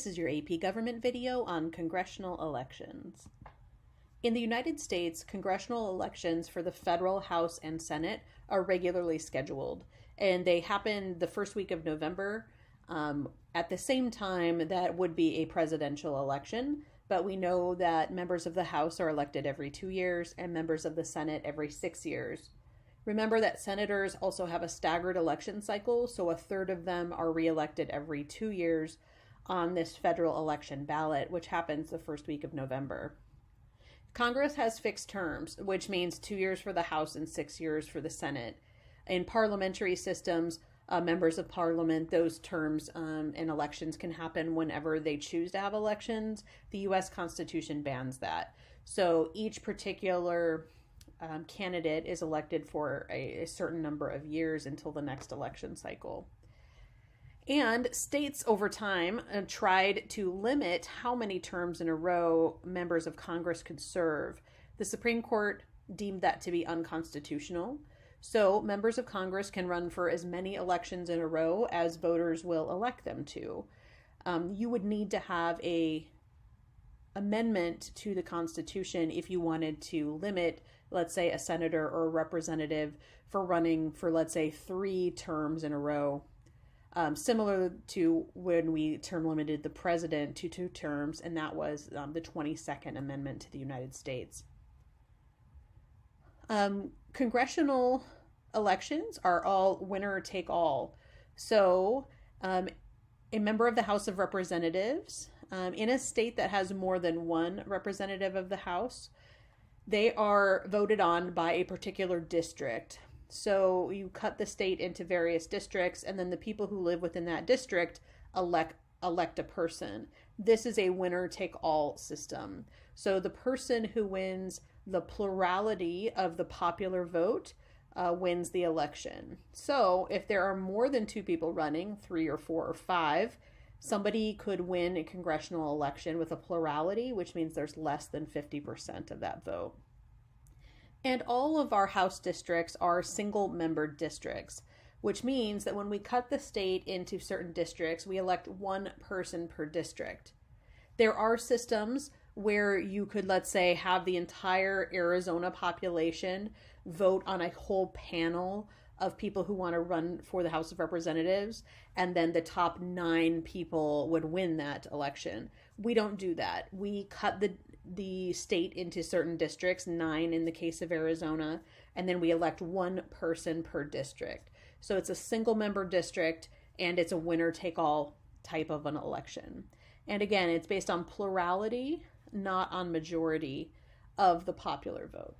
this is your AP Government video on congressional elections. In the United States, congressional elections for the federal House and Senate are regularly scheduled, and they happen the first week of November at the same time that would be a presidential election. But we know that members of the House are elected every 2 years and members of the Senate every 6 years. Remember that senators also have a staggered election cycle, so a third of them are reelected every 2 years on this federal election ballot, which happens the first week of November. Congress has fixed terms, which means 2 years for the House and 6 years for the Senate. In parliamentary systems, members of parliament, those terms and elections can happen whenever they choose to have elections. The U.S. Constitution bans that. So each particular candidate is elected for a certain number of years until the next election cycle. And states over time tried to limit how many terms in a row members of Congress could serve. The Supreme Court deemed that to be unconstitutional. So members of Congress can run for as many elections in a row as voters will elect them to. You would need to have an amendment to the Constitution if you wanted to limit, let's say, a senator or a representative for running for, let's say, 3 terms in a row. Similar to when we term limited the president to 2 terms, and that was the 22nd Amendment to the United States. Congressional elections are all winner take all. So a member of the House of Representatives in a state that has more than one representative of the House, they are voted on by a particular district. So you cut the state into various districts, and then the people who live within that district elect a person. This is a winner-take-all system. So the person who wins the plurality of the popular vote wins the election. So if there are more than 2 people running, 3 or 4 or 5, somebody could win a congressional election with a plurality, which means there's less than 50% of that vote. And all of our House districts are single-member districts, which means that when we cut the state into certain districts, we elect 1 person per district. There are systems where you could, let's say, have the entire Arizona population vote on a whole panel of people who want to run for the House of Representatives, and then the top 9 people would win that election. We don't do that. We cut the state into certain districts, 9 in the case of Arizona, and then we elect 1 person per district. So it's a single member district, and it's a winner-take-all type of an election. And again, it's based on plurality, not on majority of the popular vote.